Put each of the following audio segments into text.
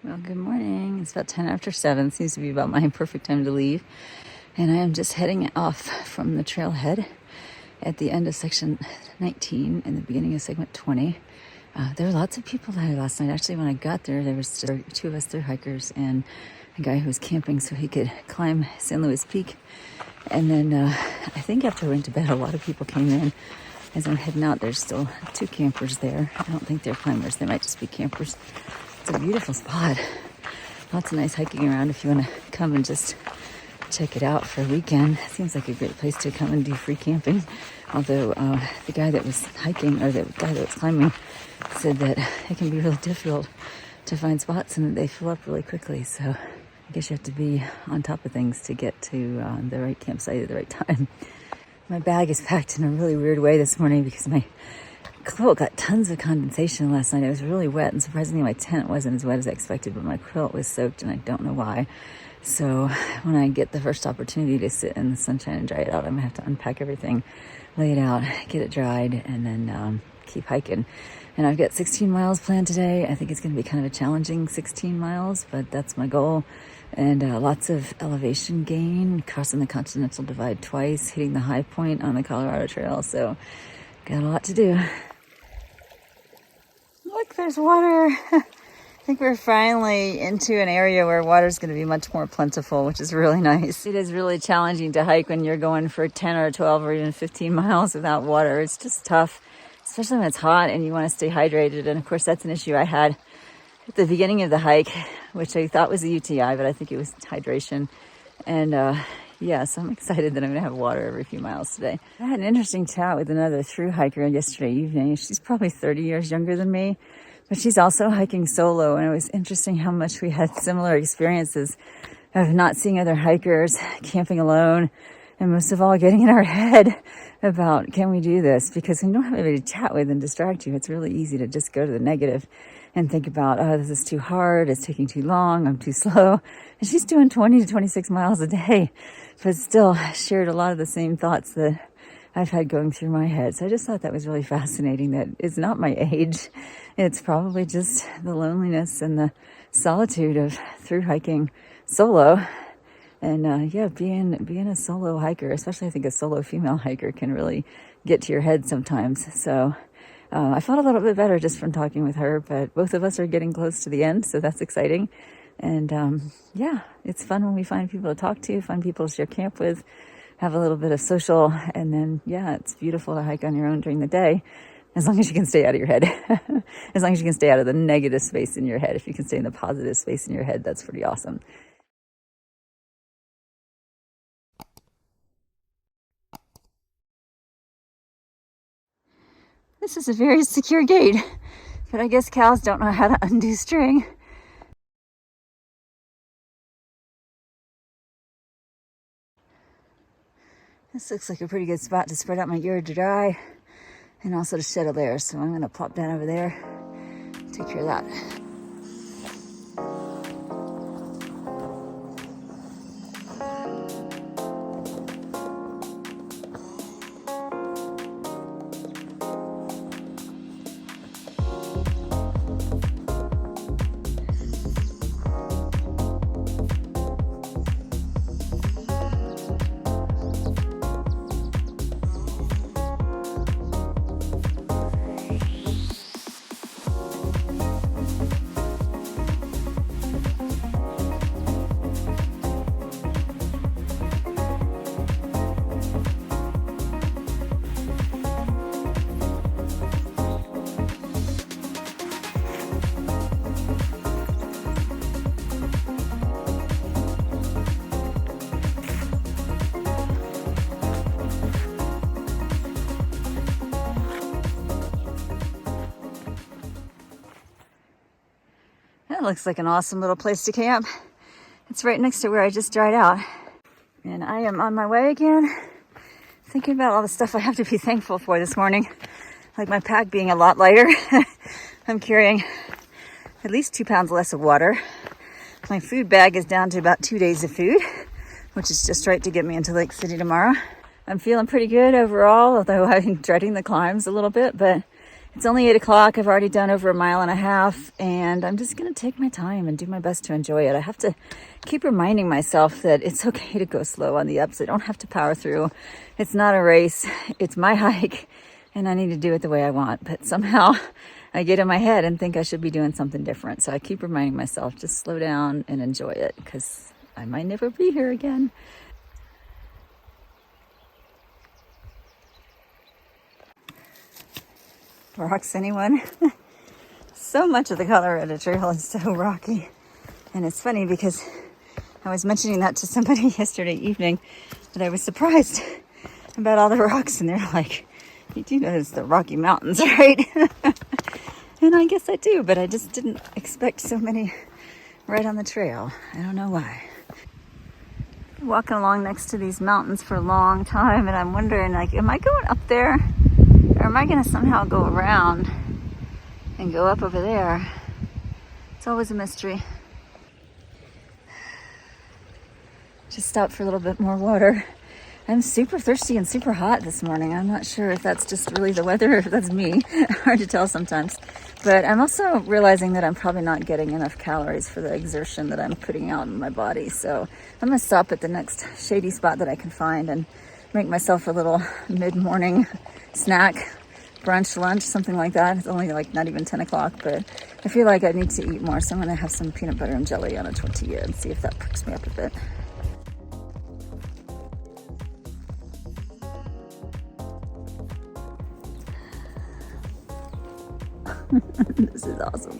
Well, good morning. It's about 10 after 7. Seems to be about my perfect time to leave. And I am just heading off from the trailhead at the end of section 19 and the beginning of segment 20. There were lots of people there last night. Actually, when I got there, there was two of us through hikers and a guy who was camping so he could climb San Luis Peak. And then I think after I went to bed, a lot of people came in. As I'm heading out, there's still 2 campers there. I don't think they're climbers. They might just be campers. It's a beautiful spot. Lots of nice hiking around if you want to come and just check it out for a weekend. Seems like a great place to come and do free camping. Although the guy that was hiking, or the guy that was climbing, said that it can be really difficult to find spots and they fill up really quickly. So I guess you have to be on top of things to get to the right campsite at the right time. My bag is packed in a really weird way this morning because my quilt got tons of condensation last night. It was really wet, and surprisingly my tent wasn't as wet as I expected, but my quilt was soaked and I don't know why. So when I get the first opportunity to sit in the sunshine and dry it out, I'm gonna have to unpack everything, lay it out, get it dried, and then keep hiking. And I've got 16 miles planned today. I think it's gonna be kind of a challenging 16 miles, but that's my goal. And lots of elevation gain, crossing the Continental Divide twice, hitting the high point on the Colorado Trail. So got a lot to do. Look, there's water. I think we're finally into an area where water is going to be much more plentiful, which is really nice. It is really challenging to hike when you're going for 10 or 12 or even 15 miles without water. It's just tough, especially when it's hot and you want to stay hydrated. And of course, that's an issue I had at the beginning of the hike, which I thought was a UTI, but I think it was hydration. And yeah, so I'm excited that I'm going to have water every few miles today. I had an interesting chat with another thru hiker yesterday evening. She's probably 30 years younger than me, but she's also hiking solo. And it was interesting how much we had similar experiences of not seeing other hikers, camping alone, and most of all getting in our head about, can we do this? Because when you don't have anybody to chat with and distract you, it's really easy to just go to the negative and think about, oh, this is too hard, it's taking too long, I'm too slow. And she's doing 20 to 26 miles a day, but still shared a lot of the same thoughts that I've had going through my head. So I just thought that was really fascinating, that it's not my age. It's probably just the loneliness and the solitude of thru hiking solo. And yeah, being a solo hiker, especially I think a solo female hiker, can really get to your head sometimes. So I felt a little bit better just from talking with her, but both of us are getting close to the end, so that's exciting. And yeah, it's fun when we find people to talk to, find people to share camp with, have a little bit of social, and then yeah, it's beautiful to hike on your own during the day, as long as you can stay out of your head. As long as you can stay out of the negative space in your head. If you can stay in the positive space in your head, that's pretty awesome. This is a very secure gate, but I guess cows don't know how to undo string. This looks like a pretty good spot to spread out my gear to dry and also to shed a layer. So I'm going to plop down over there, take care of that. That looks like an awesome little place to camp. It's right next to where I just dried out. And I am on my way again, thinking about all the stuff I have to be thankful for this morning. Like my pack being a lot lighter. I'm carrying at least 2 pounds less of water. My food bag is down to about 2 days of food, which is just right to get me into Lake City tomorrow. I'm feeling pretty good overall, although I'm dreading the climbs a little bit, but It's only 8 o'clock. I've already done over 1.5 miles, and I'm just going to take my time and do my best to enjoy it. I have to keep reminding myself that it's okay to go slow on the ups. I don't have to power through. It's not a race. It's my hike, and I need to do it the way I want. But somehow I get in my head and think I should be doing something different. So I keep reminding myself, just slow down and enjoy it, because I might never be here again. Rocks, anyone? So much of the Colorado Trail is so rocky. And it's funny because I was mentioning that to somebody yesterday evening, that I was surprised about all the rocks, and they're like, you do know it's the Rocky Mountains, right? And I guess I do, but I just didn't expect so many right on the trail. I don't know why. Walking along next to these mountains for a long time, and I'm wondering, like, am I going up there, or am I going to somehow go around and go up over there? It's always a mystery. Just stopped for a little bit more water. I'm super thirsty and super hot this morning. I'm not sure if that's just really the weather or if that's me. Hard to tell sometimes. But I'm also realizing that I'm probably not getting enough calories for the exertion that I'm putting out in my body. So I'm going to stop at the next shady spot that I can find and make myself a little mid-morning snack, brunch, lunch, something like that. It's only like not even 10 o'clock, but I feel like I need to eat more. So I'm going to have some peanut butter and jelly on a tortilla and see if that perks me up a bit. This is awesome.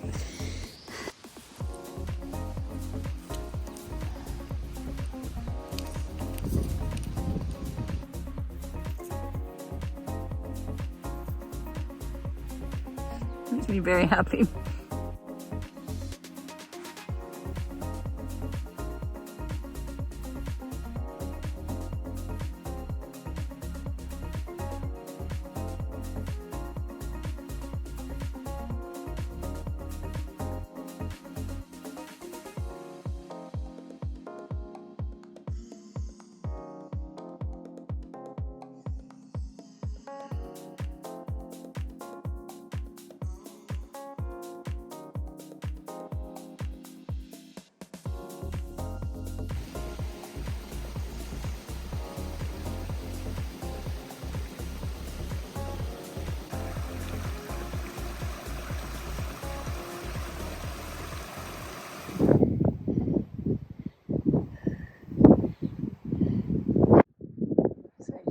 Makes me very happy.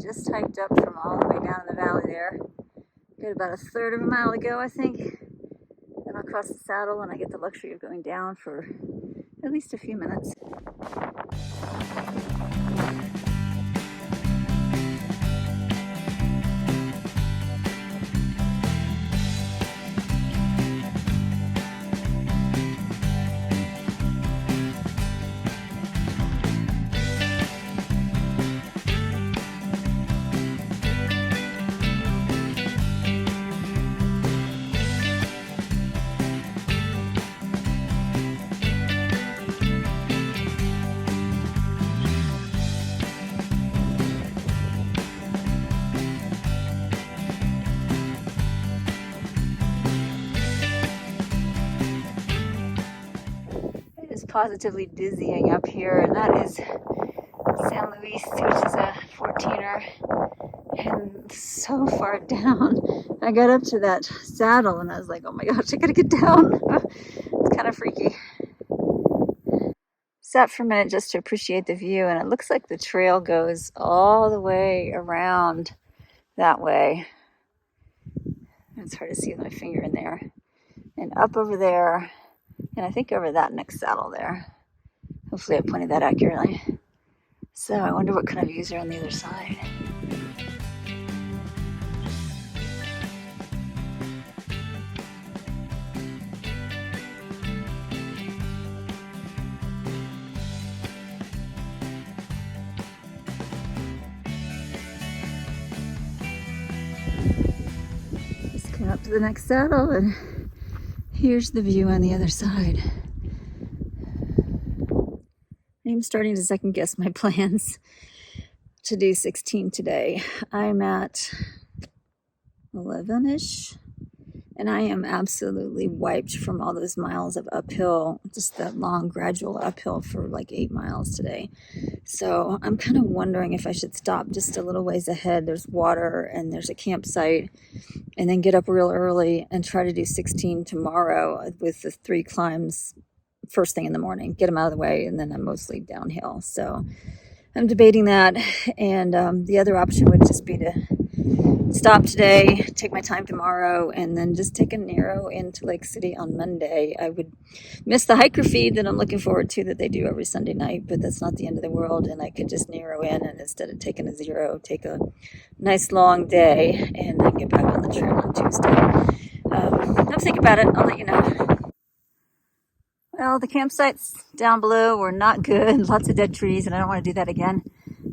Just hiked up from all the way down in the valley there. Got about 1/3 of a mile to go, I think. Then I'll cross the saddle and I get the luxury of going down for at least a few minutes. Positively dizzying up here, and that is San Luis, which is a 14er, and so far down. I got up to that saddle and I was like, oh my gosh, I gotta get down. It's kind of freaky. Sat for a minute just to appreciate the view, and it looks like the trail goes all the way around that way. It's hard to see with my finger in there, and up over there, and I think over that next saddle there. Hopefully I pointed that accurately. So I wonder what kind of views are on the other side. Just came up to the next saddle, and here's the view on the other side. I'm starting to second guess my plans to do 16 today. I'm at 11-ish, And I am absolutely wiped from all those miles of uphill, just that long gradual uphill for like 8 miles today. So I'm kind of wondering if I should stop just a little ways ahead. There's water and there's a campsite, and then get up real early and try to do 16 tomorrow with the 3 climbs first thing in the morning, get them out of the way, and then I'm mostly downhill. So I'm debating that. And the other option would just be to stop today, take my time tomorrow, and then just take a narrow into Lake City on Monday. I would miss the hiker feed that I'm looking forward to that they do every Sunday night, but that's not the end of the world. And I could just narrow in, and instead of taking a 0, take a nice long day and then get back on the trail on Tuesday. I'll think about it. I'll let you know. Well, the campsites down below were not good. Lots of dead trees, and I don't want to do that again.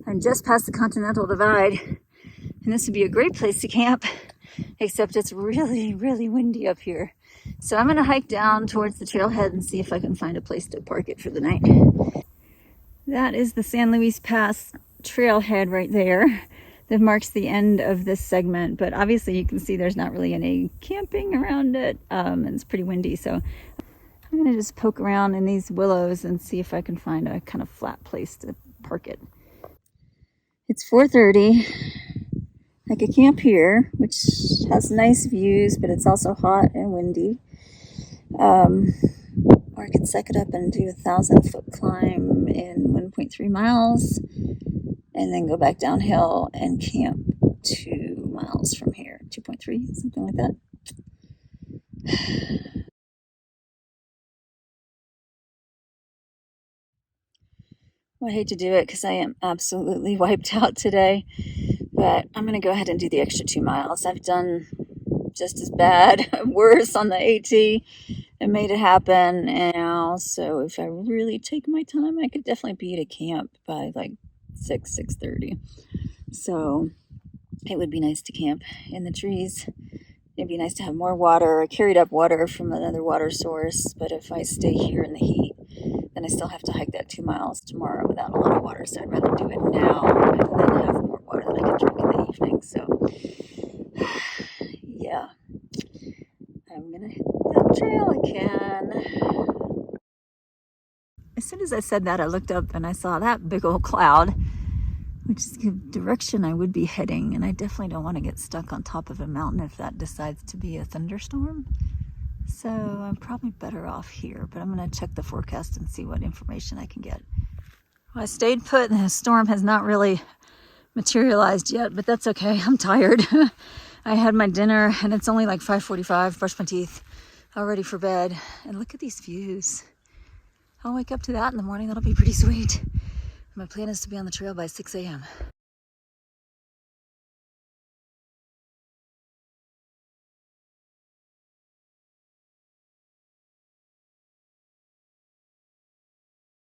I'm just past the Continental Divide, and this would be a great place to camp, except it's really, really windy up here. So I'm going to hike down towards the trailhead and see if I can find a place to park it for the night. That is the San Luis Pass trailhead right there. That marks the end of this segment, but obviously you can see there's not really any camping around it, and it's pretty windy, so I'm going to just poke around in these willows and see if I can find a kind of flat place to park it. It's 4:30. I could camp here, which has nice views, but it's also hot and windy. Or I could suck it up and do a 1,000-foot climb in 1.3 miles and then go back downhill and camp 2 miles from here. 2.3, something like that. Well, I hate to do it because I am absolutely wiped out today, but I'm going to go ahead and do the extra 2 miles. I've done just as bad, worse on the AT and made it happen now. So if I really take my time, I could definitely be at a camp by like 6:30. So it would be nice to camp in the trees. It'd be nice to have more water. I carried up water from another water source, but if I stay here in the heat, then I still have to hike that 2 miles tomorrow without a lot of water. So I'd rather do it now and then have more water that I can drink in the evening. So yeah, I'm gonna hit that trail again. As soon as I said that, I looked up and I saw that big old cloud, which is the direction I would be heading. And I definitely don't want to get stuck on top of a mountain if that decides to be a thunderstorm. So I'm probably better off here, but I'm going to check the forecast and see what information I can get. Well, I stayed put and the storm has not really materialized yet, but that's okay. I'm tired. I had my dinner and it's only like 5:45, brushed my teeth, all ready for bed. And look at these views. I'll wake up to that in the morning. That'll be pretty sweet. My plan is to be on the trail by 6 a.m.